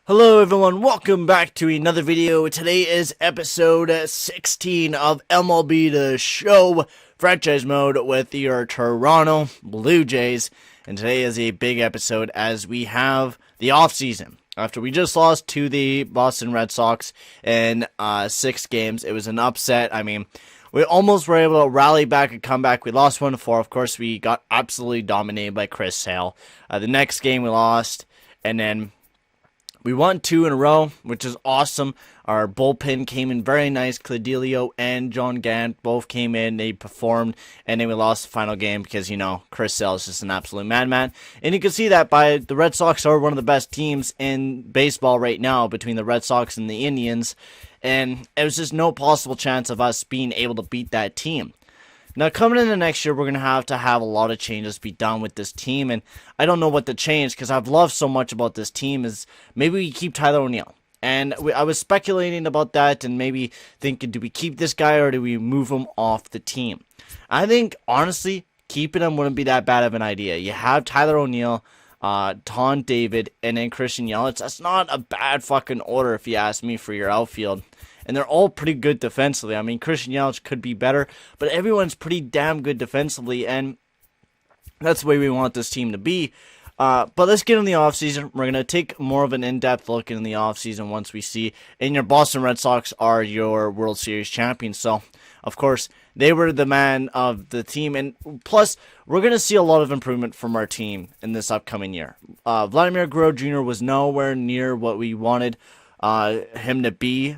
Hello everyone, welcome back to another video. Today is episode 16 of MLB The Show Franchise Mode with your Toronto Blue Jays. And today is a big episode as we have the offseason. After we just lost to the Boston Red Sox in 6 games, it was an upset. I mean, we almost were able to rally back and come back. We lost 1-4. Of course, we got absolutely dominated by Chris Sale. The next game we lost, and then we won 2 in a row, which is awesome. Our bullpen came in very nice. Cordelio and John Gant both came in. They performed, and then we lost the final game because, you know, Chris Sale is just an absolute madman. And you can see that by the Red Sox are one of the best teams in baseball right now between the Red Sox and the Indians. And it was just no possible chance of us being able to beat that team. Now, coming into next year, we're going to have a lot of changes be done with this team, and I don't know what to change because I've loved so much about this team is maybe we keep Tyler O'Neill. And I was speculating about that and maybe thinking, do we keep this guy or do we move him off the team? I think, honestly, keeping him wouldn't be that bad of an idea. You have Tyler O'Neill, Tom David, and then Christian Yelich. That's not a bad fucking order if you ask me for your outfield. And they're all pretty good defensively. I mean, Christian Yelich could be better, but everyone's pretty damn good defensively, and that's the way we want this team to be. But let's get in the offseason. We're going to take more of an in-depth look in the offseason once we see. And your Boston Red Sox are your World Series champions. So, of course, they were the man of the team. And plus, we're going to see a lot of improvement from our team in this upcoming year. Vladimir Guerrero Jr. was nowhere near what we wanted him to be.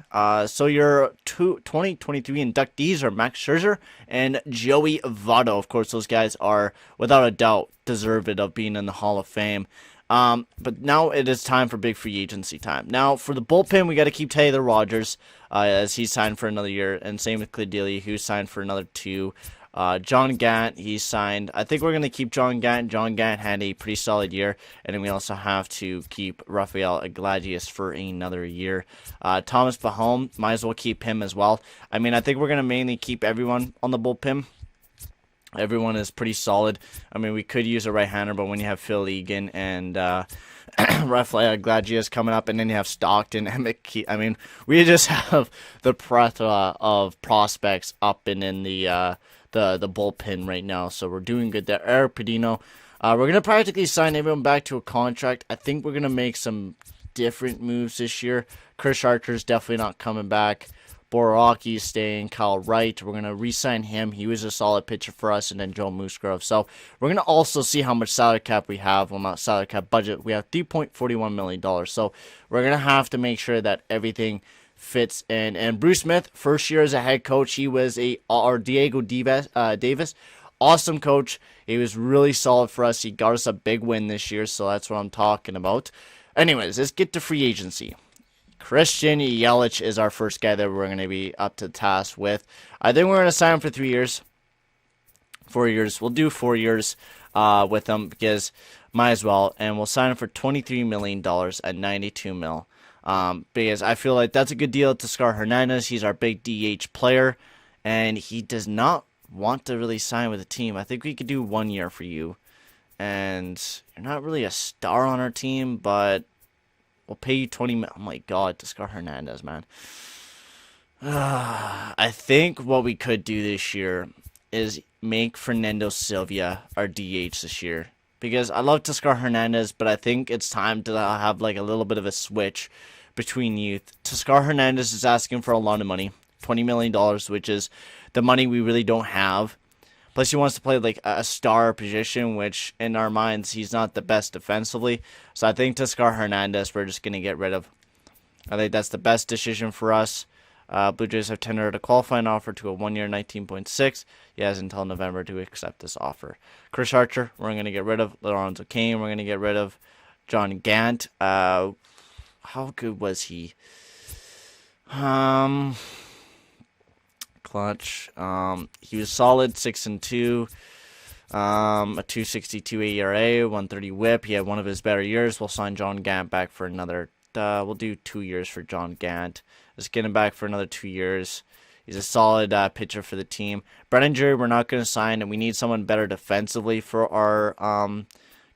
So your 2023 inductees are Max Scherzer and Joey Votto. Of course, those guys are, without a doubt, deserved of being in the Hall of Fame. But now it is time for big free agency time. Now, for the bullpen, we got to keep Taylor Rogers as he signed for another year, and same with Cordelio, who signed for another 2. John Gant, he signed. I think we're going to keep John Gant. John Gant had a pretty solid year. And then we also have to keep Rafael Iglesias for another year. Thomas Pahom, might as well keep him as well. I mean, I think we're going to mainly keep everyone on the bullpen. Everyone is pretty solid. I mean, we could use a right-hander, but when you have Phil Egan and Rafael Iglesias coming up, and then you have Stockton and McKee. I mean, we just have the plethora of prospects up and in the bullpen right now, so we're doing good there. Eric Pedino, we're going to practically sign everyone back to a contract. I think we're going to make some different moves this year. Chris Archer's definitely not coming back. Borowski is staying. Kyle Wright, we're going to re-sign him. He was a solid pitcher for us, and then Joe Musgrove. So we're going to also see how much salary cap we have. Well, not salary cap, budget. We have $3.41 million. So we're going to have to make sure that everything fits in. And Bruce Smith, first year as a head coach, he was Diego Davis, awesome coach. He was really solid for us. He got us a big win this year, so that's what I'm talking about. Anyways, let's get to free agency. Christian Yelich is our first guy that we're going to be up to task with. I think we're going to sign him for 3 years. 4 years. We'll do 4 years with him because might as well. And we'll sign him for $23 million at $92 million. Because I feel like that's a good deal to Scar Hernandez. He's our big DH player, and he does not want to really sign with the team. I think we could do 1 year for you, and you're not really a star on our team, but we'll pay you $20 million. Oh my God, to Scar Hernandez, man. I think what we could do this year is make Fernando Silva our DH this year. Because I love Teoscar Hernandez, but I think it's time to have like a little bit of a switch between youth. Teoscar Hernandez is asking for a lot of money, $20 million, which is the money we really don't have. Plus, he wants to play like a star position, which in our minds, he's not the best defensively. So I think Teoscar Hernandez, we're just going to get rid of. I think that's the best decision for us. Blue Jays have tendered a qualifying offer to a 1 year, 19.6. He has until November to accept this offer. Chris Archer, we're going to get rid of. Lorenzo Cain, we're going to get rid of. John Gant, how good was he? Clutch. He was solid, 6-2. A 2.62 ERA, 130 WHIP. He had one of his better years. We'll sign John Gant back for another. We'll do 2 years for John Gant. Let's get him back for another 2 years. He's a solid pitcher for the team. Brennan Drury, we're not going to sign, and we need someone better defensively for our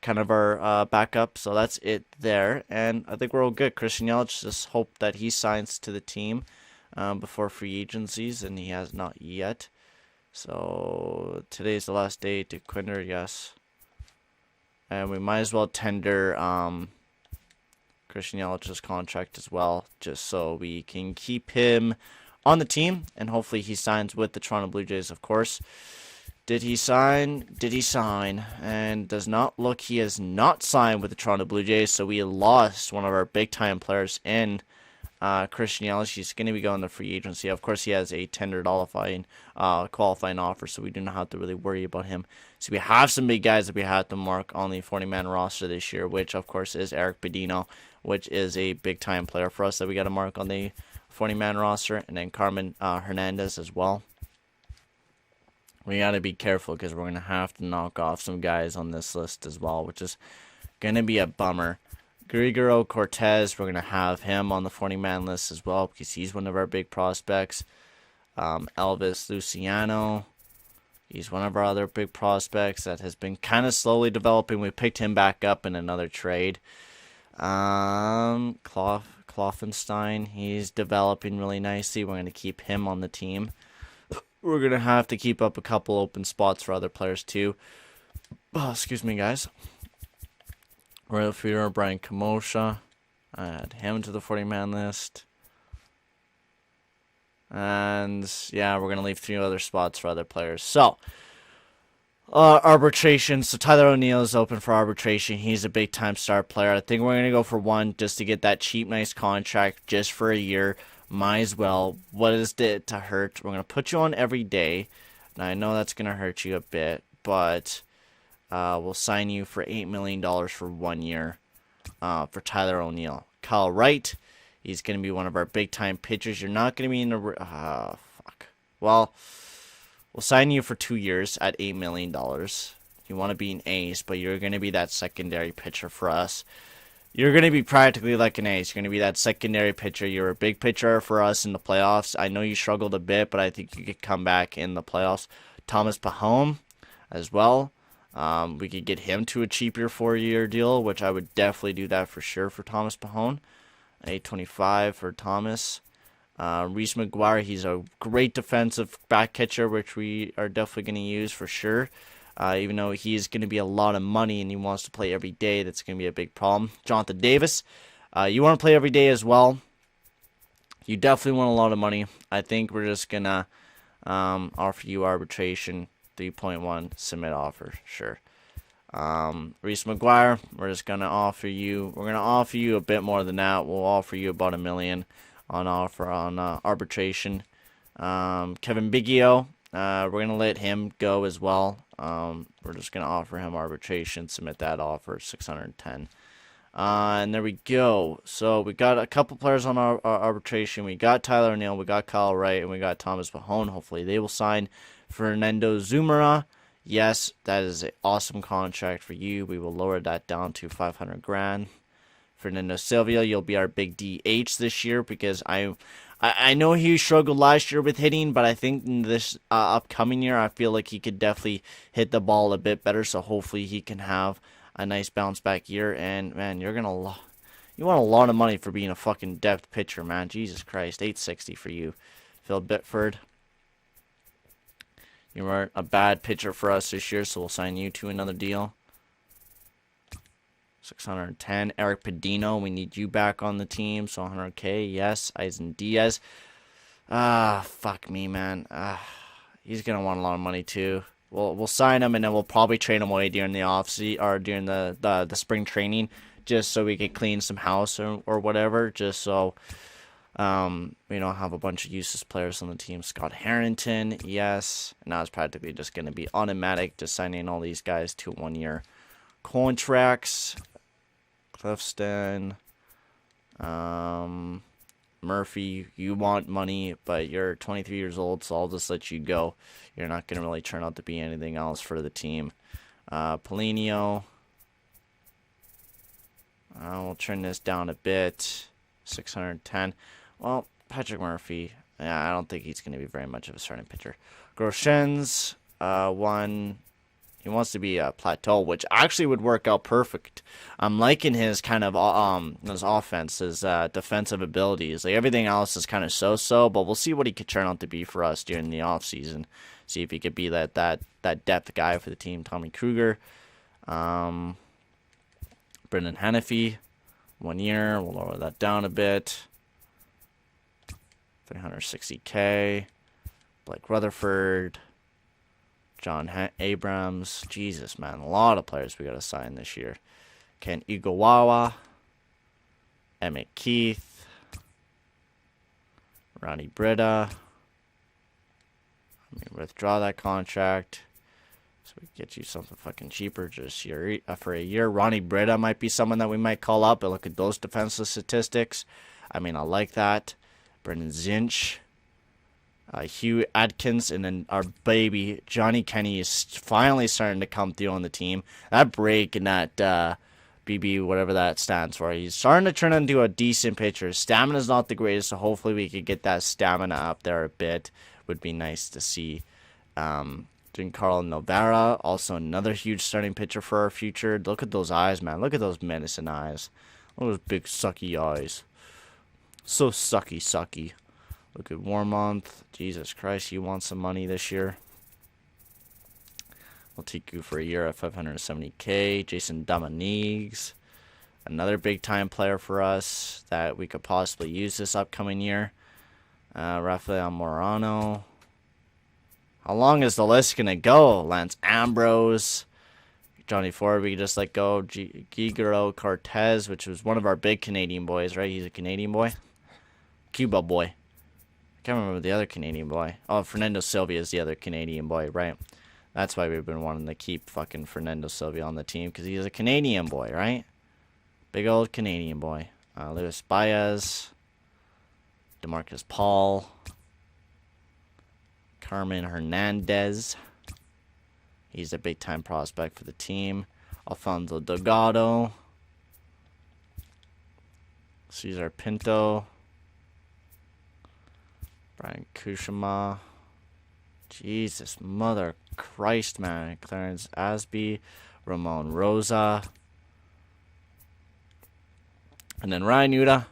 kind of our backup. So that's it there. And I think we're all good. Christian Yelich, just hope that he signs to the team before free agencies, and he has not yet. So today's the last day to Quinder, yes. And we might as well tender Christian Yelich's contract as well, just so we can keep him on the team, and hopefully he signs with the Toronto Blue Jays, of course. Did he sign? Did he sign? And does not look he has not signed with the Toronto Blue Jays, so we lost one of our big-time players in Christian Yelich. He's going to be going to free agency. Of course, he has a tender qualifying offer, so we do not have to really worry about him. So we have some big guys that we have to mark on the 40-man roster this year, which, of course, is Eric Bedino, which is a big-time player for us that we got to mark on the 40-man roster, and then Carmen Hernandez as well. We got to be careful because we're going to have to knock off some guys on this list as well, which is going to be a bummer. Grigoro Cortez, we're going to have him on the 40-man list as well because he's one of our big prospects. Elvis Luciano, he's one of our other big prospects that has been kind of slowly developing. We picked him back up in another trade. Kloffenstein, he's developing really nicely. We're going to keep him on the team. We're going to have to keep up a couple open spots for other players too. Oh, excuse me, guys. Royal Feeder, Brian Kamosha. Add him to the 40-man list. And, yeah, we're going to leave 3 other spots for other players. So, arbitration. So, Tyler O'Neill is open for arbitration. He's a big-time star player. I think we're going to go for 1 just to get that cheap, nice contract just for a year. Might as well. What is it to hurt? We're going to put you on every day. Now, I know that's going to hurt you a bit, but we'll sign you for $8 million for 1 year for Tyler O'Neill. Kyle Wright, he's going to be one of our big-time pitchers. You're not going to be in the... Well, we'll sign you for 2 years at $8 million. You want to be an ace, but you're going to be that secondary pitcher for us. You're going to be practically like an ace. You're going to be that secondary pitcher. You're a big pitcher for us in the playoffs. I know you struggled a bit, but I think you could come back in the playoffs. Thomas Pahom as well. We could get him to a cheaper 4-year deal, which I would definitely do that for sure for Thomas Pahom. $825 for Thomas. Reese McGuire, he's a great defensive back catcher, which we are definitely going to use for sure. Even though he's going to be a lot of money and he wants to play every day, that's going to be a big problem. Jonathan Davis, you want to play every day as well. You definitely want a lot of money. I think we're just going to offer you arbitration, 3.1, submit offer, sure. Reese McGuire, we're going to offer you a bit more than that. We'll offer you about $1 million on offer on arbitration. Kevin Biggio, we're going to let him go as well. We're just going to offer him arbitration, submit that offer, $610. And there we go. So we got a couple players on our arbitration. We got Tyler O'Neill, we got Kyle Wright, and we got Thomas Pahom. Hopefully they will sign. Fernando Zumara, yes, that is an awesome contract for you. We will lower that down to $500,000. Fernando Silva, you'll be our big DH this year because I know he struggled last year with hitting, but I think in this upcoming year, I feel like he could definitely hit the ball a bit better. So hopefully he can have a nice bounce back year. And man, you want a lot of money for being a fucking depth pitcher, man. Jesus Christ, $860 for you, Phil Bickford. You weren't a bad pitcher for us this year, so we'll sign you to another deal. $610. Eric Pedino, we need you back on the team, so $100K. Yes. Eisen Diaz. Fuck me, man. He's gonna want a lot of money too. We'll sign him and then we'll probably trade him away during the off-season or during the spring training, just so we can clean some house or whatever. Just so we don't have a bunch of useless players on the team. Scott Harrington, yes. And now it's practically just gonna be automatic, just signing all these guys to 1-year contracts. Clifton, Murphy, you want money, but you're 23 years old, so I'll just let you go. You're not going to really turn out to be anything else for the team. Paulinho, we'll turn this down a bit. 610. Well, Patrick Murphy, yeah, I don't think he's going to be very much of a starting pitcher. Groshens, 1 He wants to be a plateau, which actually would work out perfect. I'm liking his kind of his offense, his defensive abilities. Like everything else is kind of so-so, but we'll see what he could turn out to be for us during the offseason. See if he could be that depth guy for the team. Tommy Kruger, Brendan Hannafy, 1 year. We'll lower that down a bit. $360K. Blake Rutherford. John Abrams. Jesus, man. A lot of players we got to sign this year. Ken Igawawa. Emmett Keith. Ronnie Britta. Let me withdraw that contract. So we get you something fucking cheaper just for a year. Ronnie Britta might be someone that we might call up and look at those defensive statistics. I mean, I like that. Brendan Zinch. Hugh Adkins, and then our baby Johnny Kenny is finally starting to come through on the team. That break and that BB, whatever that stands for, he's starting to turn into a decent pitcher. Stamina's not the greatest, so hopefully we could get that stamina up there a bit. Would be nice to see. Giancarlo Novara, also another huge starting pitcher for our future. Look at those eyes, man. Look at those medicine eyes. Look at those big sucky eyes. So sucky. Look at Warmonth. Jesus Christ, you want some money this year? We'll take you for a year at $570K. Jason Dominiques. Another big-time player for us that we could possibly use this upcoming year. Rafael Morano. How long is the list going to go? Lance Ambrose. Johnny Ford, we could just let go. Guillermo Cortez, which was one of our big Canadian boys, right? He's a Canadian boy. Cuba boy. I can't remember the other Canadian boy. Oh, Fernando Sylvia is the other Canadian boy, right? That's why we've been wanting to keep fucking Fernando Sylvia on the team, because he's a Canadian boy, right? Big old Canadian boy. Luis Baez. DeMarcus Paul. Carmen Hernandez. He's a big-time prospect for the team. Alfonso Delgado. Cesar Pinto. Brian Kushima. Jesus, mother Christ, man. Clarence Asby. Ramon Rosa. And then Ryan Yuta.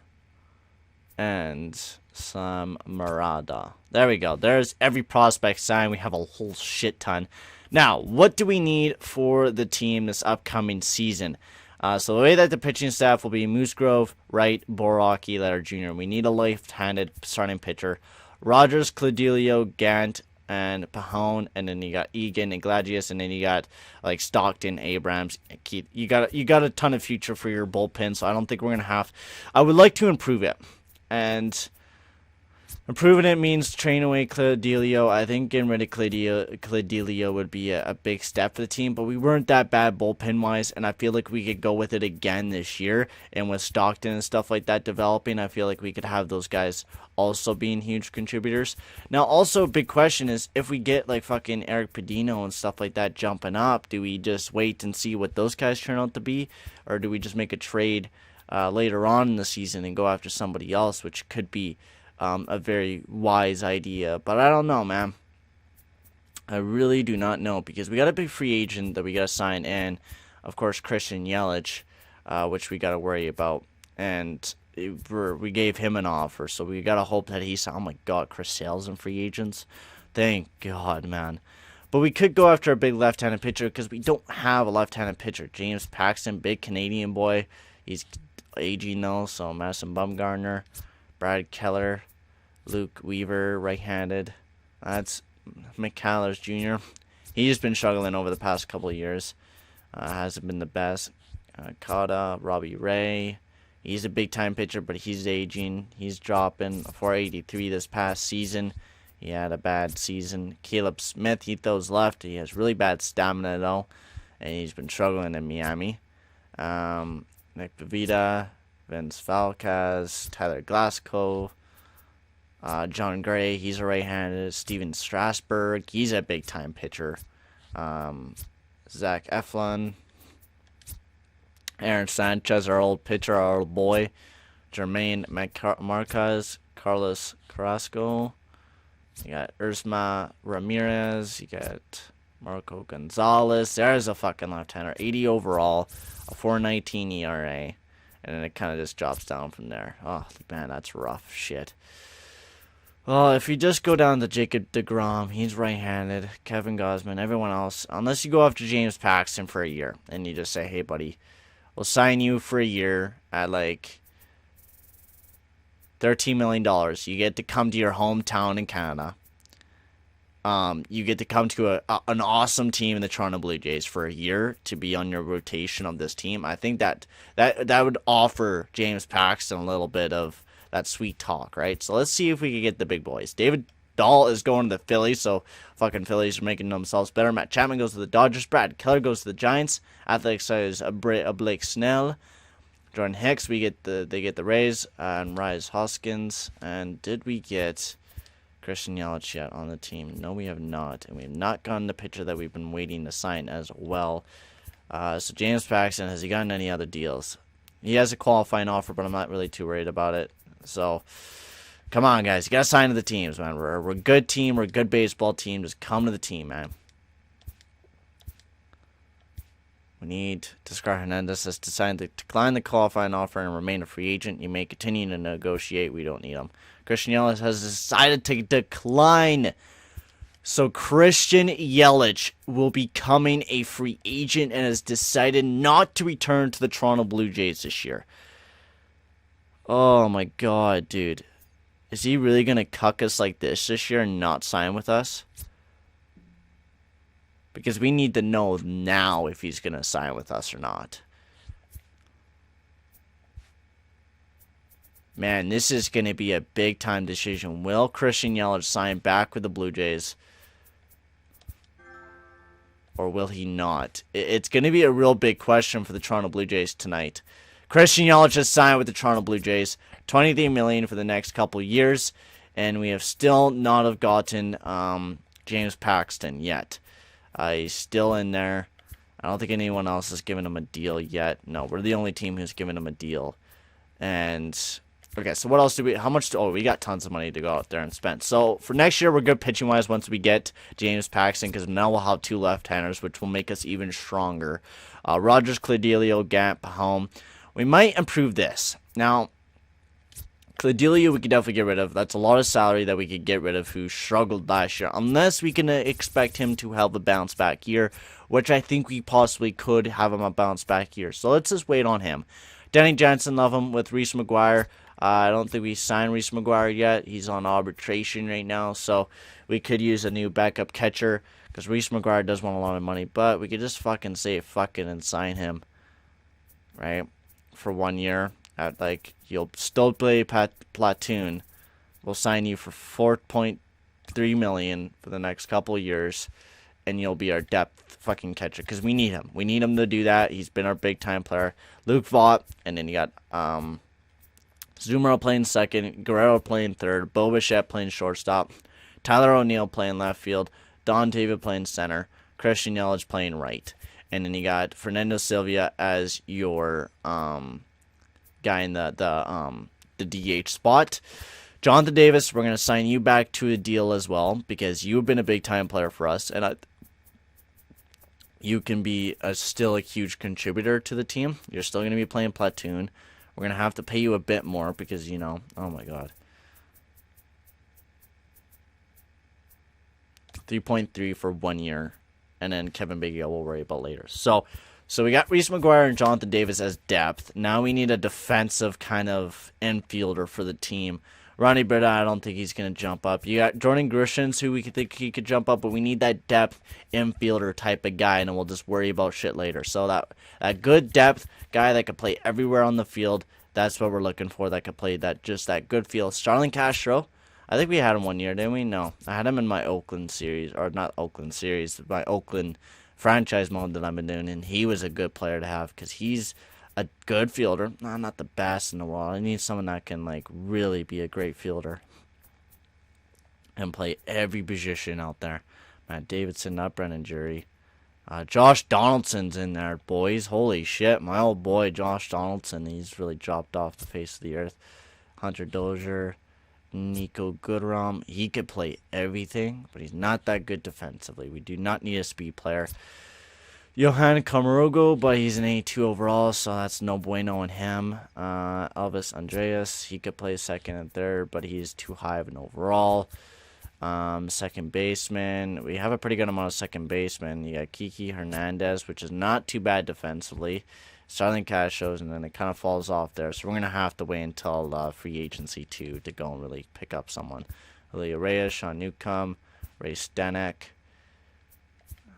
And Sam Murata. There we go. There's every prospect signed. We have a whole shit ton. Now, what do we need for the team this upcoming season? So the way that the pitching staff will be Musgrove, Wright, Boraki, Letter Jr. We need a left-handed starting pitcher. Rogers, Claudelio, Gant, and Pahone, and then you got Egan and Gladius, and then you got like Stockton, Abrams, Keith. You got a ton of future for your bullpen, so I don't think we're gonna have. I would like to improve it, and improving it means train away Claudelio. I think getting rid of Claudelio would be a big step for the team, but we weren't that bad bullpen-wise, and I feel like we could go with it again this year. And with Stockton and stuff like that developing, I feel like we could have those guys also being huge contributors. Now, also a big question is, if we get like fucking Eric Padino and stuff like that jumping up, do we just wait and see what those guys turn out to be, or do we just make a trade later on in the season and go after somebody else, which could be a very wise idea, but I don't know, man. I really do not know, because we got a big free agent that we got to sign in. Of course, Christian Yelich, which we got to worry about, and we gave him an offer, so we got to hope that he's. Oh my God, Chris Sale's and free agents. Thank God, man. But we could go after a big left-handed pitcher, because we don't have a left-handed pitcher. James Paxton, big Canadian boy. He's aging though, so Madison Bumgarner, Brad Keller, Luke Weaver, right-handed. That's McCullers Jr. He's been struggling over the past couple of years. Hasn't been the best. Cotta, Robbie Ray. He's a big-time pitcher, but he's aging. He's dropping 483 this past season. He had a bad season. Caleb Smith, he throws left. He has really bad stamina, though, and he's been struggling in Miami. Nick Pavita, Vince Falcaz, Tyler Glasgow, John Gray, he's a right-handed. Steven Strasburg, he's a big-time pitcher. Zach Eflin, Aaron Sanchez, our old pitcher, our old boy. Jermaine Marquez, Carlos Carrasco. You got Ursma Ramirez. You got Marco Gonzalez. There's a fucking left-hander. 80 overall. A 4.19 ERA. And then it kind of just drops down from there. Oh, man, that's rough shit. Well, if you just go down to Jacob deGrom, he's right-handed. Kevin Gausman, everyone else. Unless you go after James Paxton for a year. And you just say, hey, buddy, we'll sign you for a year at like $13 million. You get to come to your hometown in Canada. You get to come to an awesome team in the Toronto Blue Jays for a year to be on your rotation of this team. I think that would offer James Paxton a little bit of that sweet talk, right? So let's see if we can get the big boys. David Dahl is going to the Phillies, so fucking Phillies are making themselves better. Matt Chapman goes to the Dodgers. Brad Keller goes to the Giants. Athletics is a Blake Snell. Jordan Hicks, they get the Rays, and Rise Hoskins. And did we get Christian Yelich yet on the team? No, we have not. And we have not gotten the pitcher that we've been waiting to sign as well. So James Paxton, has he gotten any other deals? He has a qualifying offer, but I'm not really too worried about it. So, come on, guys. You got to sign to the teams, man. We're a good team. We're a good baseball team. Just come to the team, man. We need Teoscar Hernandez has decided to decline the qualifying offer and remain a free agent. You may continue to negotiate. We don't need him. Christian Yelich has decided to decline. So Christian Yelich will be becoming a free agent and has decided not to return to the Toronto Blue Jays this year. Oh my god, dude. Is he really going to cuck us like this year and not sign with us? Because we need to know now if he's going to sign with us or not. Man, this is going to be a big-time decision. Will Christian Yelich sign back with the Blue Jays? Or will he not? It's going to be a real big question for the Toronto Blue Jays tonight. Christian Yelich has signed with the Toronto Blue Jays. $23 million for the next couple years. And we have still not have gotten James Paxton yet. He's still in there. I don't think anyone else has given him a deal yet. No, we're the only team who's given him a deal. And okay, so what else do we? How much? Oh, we got tons of money to go out there and spend. So for next year, we're good pitching wise once we get James Paxton, because now we'll have two left-handers, which will make us even stronger. Rogers, Claudelio, Gant, Pahom. We might improve this. Now, Claudelio we could definitely get rid of. That's a lot of salary that we could get rid of, who struggled last year. Unless we can expect him to have a bounce back year, which I think we possibly could have him a bounce back year. So let's just wait on him. Danny Jansen, love him with Reese McGuire. I don't think we signed Reese McGuire yet. He's on arbitration right now, so we could use a new backup catcher, because Reese McGuire does want a lot of money. But we could just fucking say fuck it and sign him, right, for 1 year. At like, you'll still play platoon. We'll sign you for $4.3 million for the next couple of years, and you'll be our depth fucking catcher, because we need him. We need him to do that. He's been our big time player. Luke Vaught, and then you got Zumaro playing second, Guerrero playing third, Bo Bichette playing shortstop, Tyler O'Neill playing left field, Don David playing center, Christian Yelich playing right, and then you got Fernando Silva as your guy in the DH spot. Jonathan Davis, we're going to sign you back to a deal as well, because you've been a big-time player for us, and you can be still a huge contributor to the team. You're still going to be playing platoon. We're going to have to pay you a bit more because, you know, oh my god. 3.3 for 1 year, and then Kevin Biggio we'll worry about later. So we got Reese McGuire and Jonathan Davis as depth. Now we need a defensive kind of infielder for the team. Ronnie Britta, I don't think he's going to jump up. You got Jordan Grishams, who we could think he could jump up, but we need that depth infielder type of guy, and then we'll just worry about shit later. So that good depth guy that could play everywhere on the field, that's what we're looking for, that could play that good field. Starlin Castro, I think we had him 1 year, didn't we? No. I had him in my Oakland series, or not Oakland series, my Oakland franchise mode that I've been doing, and he was a good player to have, because he's a good fielder. Not the best in the world. I need someone that can like really be a great fielder and play every position out there. Matt Davidson, not Brennan Jury. Josh Donaldson's in there, boys. Holy shit, my old boy Josh Donaldson. He's really dropped off the face of the earth. Hunter Dozier, Nico Goodrum. He could play everything, but he's not that good defensively. We do not need a speed player. Johan Camarogo, but he's an 82 overall, so that's no bueno in him. Elvis Andreas, he could play second and third, but he's too high of an overall. Second baseman, we have a pretty good amount of second baseman. You got Kiki Hernandez, which is not too bad defensively. Starling Castros, and then it kind of falls off there. So we're going to have to wait until free agency to go and really pick up someone. Julio Reyes, Sean Newcomb, Ray Stanek.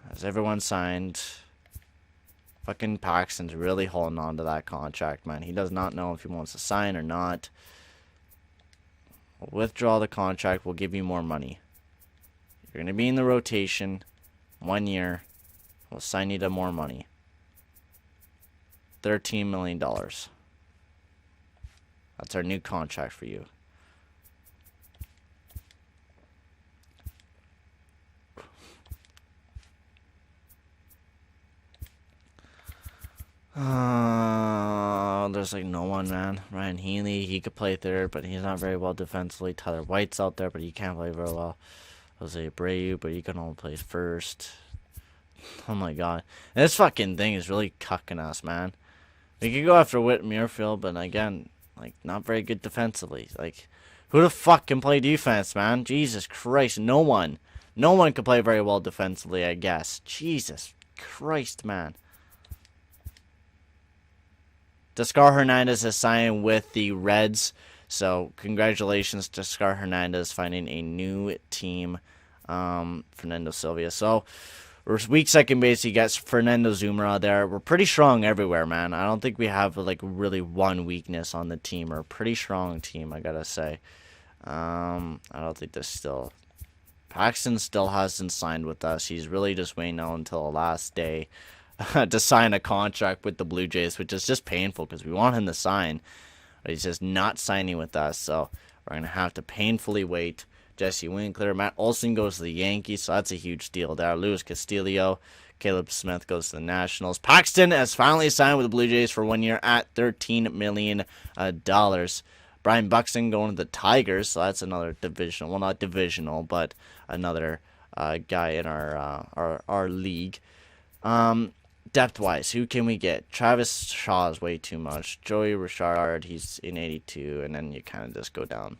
Has everyone signed? Fucking Paxton's really holding on to that contract, man. He does not know if he wants to sign or not. We'll withdraw the contract. We'll give you more money. You're going to be in the rotation 1 year. We'll sign you to more money. $13 million. That's our new contract for you. There's like no one, man. Ryan Healy, he could play third, but he's not very well defensively. Tyler White's out there, but he can't play very well. Jose Abreu, but he can only play first. Oh my god. And this fucking thing is really cucking us, man. We could go after Whit Muirfield, but again, like, not very good defensively. Like, who the fuck can play defense, man? Jesus Christ, no one. No one can play very well defensively, I guess. Jesus Christ, man. Descar Hernandez has signed with the Reds, so congratulations to Descar Hernandez finding a new team. Fernando Sylvia. So, we're weak second base. You got Fernando Zumera there. We're pretty strong everywhere, man. I don't think we have like really one weakness on the team. We're a pretty strong team, I gotta say. I don't think there's still... Paxton still hasn't signed with us. He's really just waiting out until the last day to sign a contract with the Blue Jays, which is just painful because we want him to sign. But he's just not signing with us, so we're going to have to painfully wait. Jesse Winkler, Matt Olson goes to the Yankees, so that's a huge deal there. Luis Castillo, Caleb Smith goes to the Nationals. Paxton has finally signed with the Blue Jays for 1 year at $13 million. Brian Buxton going to the Tigers, so that's another divisional, well, not divisional, but another guy in our league. Depth-wise, who can we get? Travis Shaw is way too much. Joey Richard, he's in 82, and then you kind of just go down.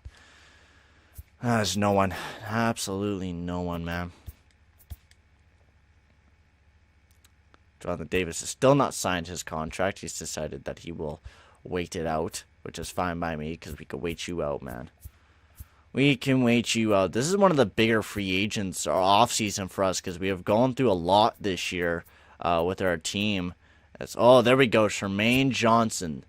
There's no one. Absolutely no one, man. Jonathan Davis has still not signed his contract. He's decided that he will wait it out, which is fine by me because we can wait you out, man. We can wait you out. This is one of the bigger free agents or off-season for us because we have gone through a lot this year with our team. Oh, there we go. Tremaine Johnson.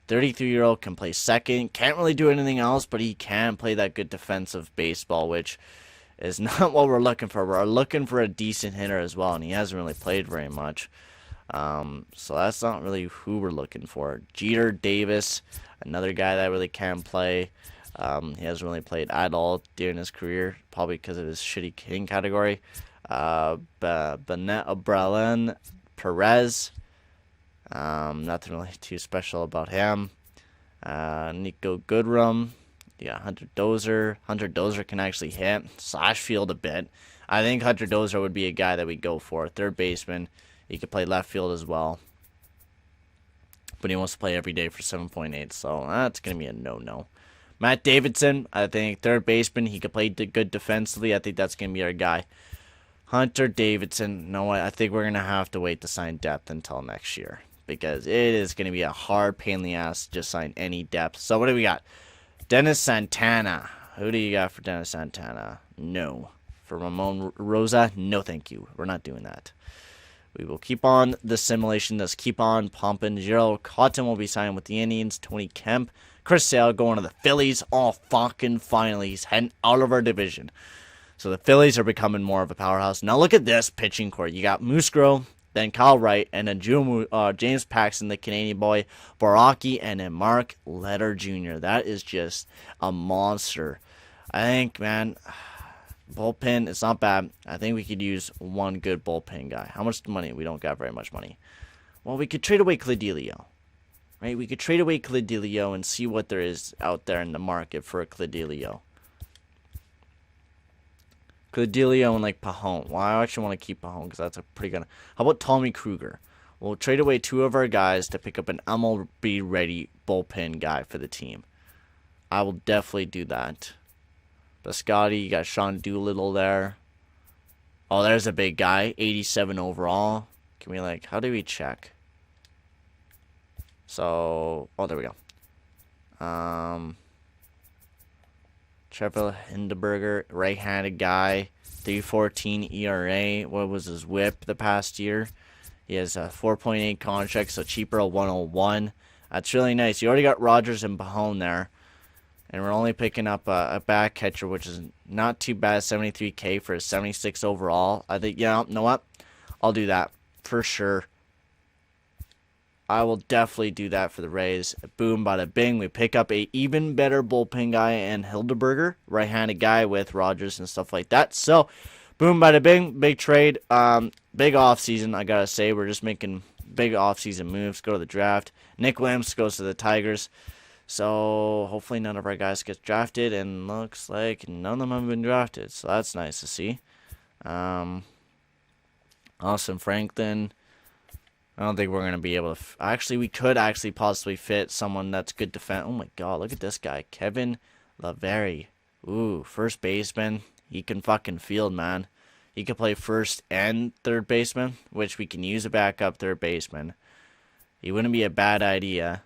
33-year-old can play second. Can't really do anything else, but he can play that good defensive baseball, which is not what we're looking for. We're looking for a decent hitter as well, and he hasn't really played very much. So that's not really who we're looking for. Jeter Davis, another guy that really can play. He hasn't really played at all during his career, probably because of his shitty hitting category. Bennett O'Brien Perez. Nothing really too special about him. Nico Goodrum. Yeah, Hunter Dozier. Hunter Dozier can actually hit / field a bit. I think Hunter Dozier would be a guy that we go for. Third baseman. He could play left field as well. But he wants to play every day for 7.8, so that's going to be a no-no. Matt Davidson, I think third baseman. He could play good defensively. I think that's going to be our guy. Hunter Davidson. No, I think we're going to have to wait to sign depth until next year. Because it is going to be a hard pain in the ass to just sign any depth. So what do we got? Dennis Santana. Who do you got for Dennis Santana? No. For Ramon Rosa? No, thank you. We're not doing that. We will keep on the simulation. Let's keep on pumping. Gerald Cotton will be signing with the Indians. Tony Kemp. Chris Sale going to the Phillies. Oh, fucking finally. He's heading out of our division. So the Phillies are becoming more of a powerhouse. Now look at this pitching core. You got Musgrove, then Kyle Wright, and then James Paxton, the Canadian boy, Baraki, and then Mark Letter Jr. That is just a monster. I think, man, bullpen, it's not bad. I think we could use one good bullpen guy. How much money? We don't got very much money. Well, we could trade away Cledelio. right? We could trade away Cladilio and see what there is out there in the market for a Cladilio. Cladilio and like Payton. Well, I actually want to keep Payton because that's a pretty good. How about Tommy Kruger? We'll trade away 2 of our guys to pick up an MLB ready bullpen guy for the team. I will definitely do that. Biscotti, you got Sean Doolittle there. Oh, there's a big guy. 87 overall. Can we like, how do we check? So, oh, there we go. Trevor Hindenburger, right-handed guy, 3.14 ERA. What was his WHIP the past year? He has a 4.8 contract, so cheaper at 101. That's really nice. You already got Rogers and Payton there. And we're only picking up a back catcher, which is not too bad, 73K for a 76 overall. I think, yeah, you know what? I'll do that for sure. I will definitely do that for the Rays. Boom, bada bing. We pick up a even better bullpen guy and Hildeberger, right-handed guy with Rogers and stuff like that. So, boom, bada bing. Big trade. Big offseason, I gotta say. We're just making big offseason moves. Go to the draft. Nick Williams goes to the Tigers. So, hopefully none of our guys get drafted. And looks like none of them have been drafted. So, that's nice to see. Austin Franklin. I don't think we're going to be able to... Actually, we could actually possibly fit someone that's good defense. Oh, my God. Look at this guy. Kevin Lavery. Ooh, first baseman. He can fucking field, man. He can play first and third baseman, which we can use a backup third baseman. He wouldn't be a bad idea.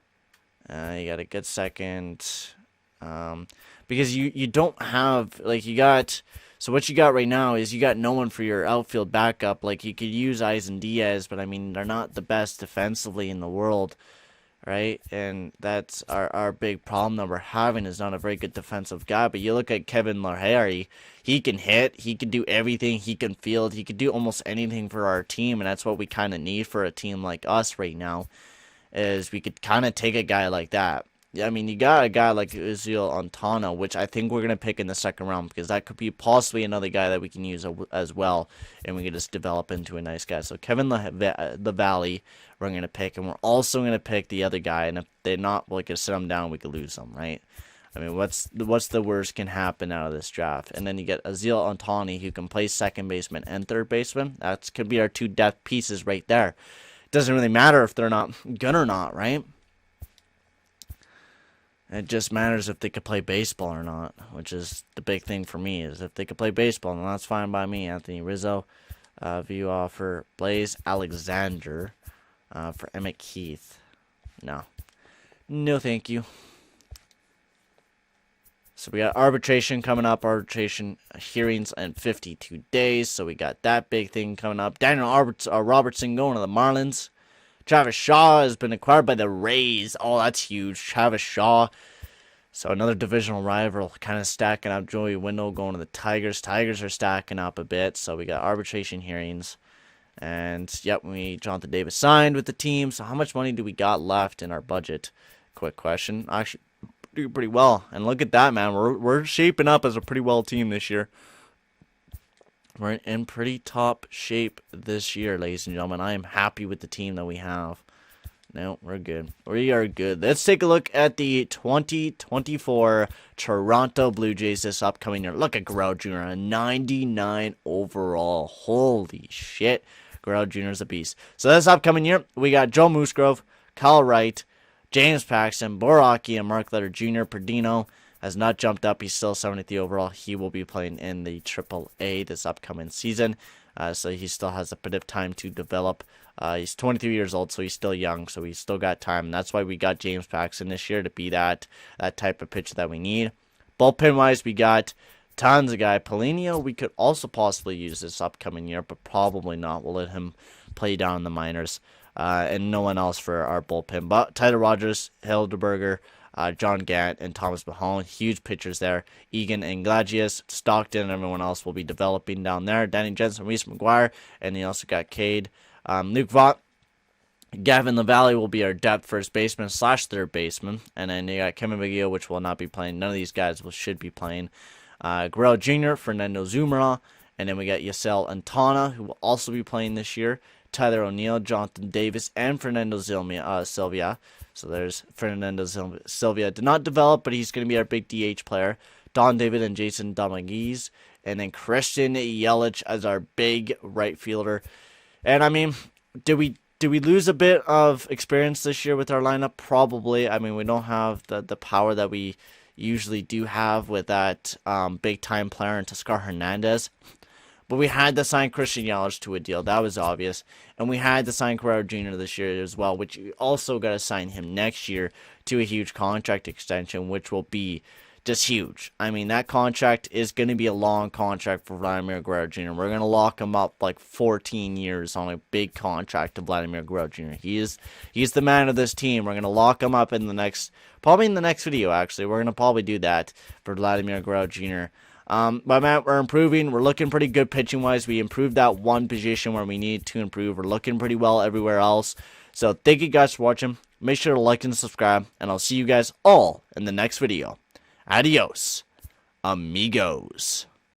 You got a good second. Because you don't have... Like, you got... So what you got right now is you got no one for your outfield backup. Like, you could use Eisen Diaz, but, I mean, they're not the best defensively in the world, right? And that's our big problem that we're having is not a very good defensive guy. But you look at Kevin Lahari, he can hit, he can do everything, he can field, he can do almost anything for our team, and that's what we kind of need for a team like us right now, is we could kind of take a guy like that. I mean, you got a guy like Uziel Antana, which I think we're going to pick in the second round because that could be possibly another guy that we can use as well, and we can just develop into a nice guy. So Kevin the Valley, we're going to pick, and we're also going to pick the other guy, and if they're not, we could sit them down, we could lose them, right? I mean, what's the worst can happen out of this draft? And then you get Uziel Antani, who can play second baseman and third baseman. That could be our 2 depth pieces right there. It doesn't really matter if they're not good or not, right? It just matters if they could play baseball or not, which is the big thing for me, is if they could play baseball, then that's fine by me. Anthony Rizzo, view offer, Blaze Alexander for Emmett Keith. No, thank you. So we got arbitration coming up, arbitration hearings in 52 days, so we got that big thing coming up. Daniel Robertson going to the Marlins. Travis Shaw has been acquired by the Rays. Oh, that's huge. Travis Shaw. So another divisional rival kind of stacking up. Joey Wendell going to the Tigers. Tigers are stacking up a bit. So we got arbitration hearings. And, yep, Jonathan Davis signed with the team. So how much money do we got left in our budget? Quick question. Actually, do pretty well. And look at that, man. We're shaping up as a pretty well team this year. We're in pretty top shape this year, ladies and gentlemen. I am happy with the team that we have. No, we're good. We are good. Let's take a look at the 2024 Toronto Blue Jays this upcoming year. Look at Guerrero Jr., a 99 overall. Holy shit. Guerrero Jr. is a beast. So this upcoming year, we got Joe Musgrove, Kyle Wright, James Paxton, Boraki, and Mark Letter Jr. Perdino has not jumped up. He's still 73 overall. He will be playing in the AAA this upcoming season. So he still has a bit of time to develop. He's 23 years old, so he's still young. So he's still got time. And that's why we got James Paxton this year, to be that type of pitcher that we need. Bullpen-wise, we got tons of guys. Paulinho, we could also possibly use this upcoming year, but probably not. We'll let him play down in the minors. And no one else for our bullpen. But Tyler Rogers, Hildeberger, John Gant, and Thomas Mahone, huge pitchers there. Egan and Glagius, Stockton, and everyone else will be developing down there. Danny Jensen, Reese McGuire, and you also got Cade. Luke Vaught, Gavin LaValle will be our depth first baseman / third baseman. And then you got Kevin McGill, which will not be playing. None of these guys should be playing. Guerrero Jr., Fernando Zumara, and then we got Yasel Antana, who will also be playing this year. Tyler O'Neill, Jonathan Davis, and Fernando Sylvia. So there's Fernando Sylvia. Did not develop, but he's going to be our big DH player. Don David and Jason Dominguez. And then Christian Yelich as our big right fielder. And I mean, did we lose a bit of experience this year with our lineup? Probably. I mean, we don't have the power that we usually do have with that big time player in Teoscar Hernandez. But we had to sign Christian Yelich to a deal. That was obvious. And we had to sign Guerrero Jr. this year as well, which you also got to sign him next year to a huge contract extension, which will be just huge. I mean, that contract is going to be a long contract for Vladimir Guerrero Jr. We're going to lock him up like 14 years on a big contract to Vladimir Guerrero Jr. He's the man of this team. We're going to lock him up in the next video, actually. We're going to probably do that for Vladimir Guerrero Jr. But man, we're improving. We're looking pretty good pitching-wise. We improved that one position where we need to improve. We're looking pretty well everywhere else. So thank you guys for watching. Make sure to like and subscribe, and I'll see you guys all in the next video. Adios, amigos.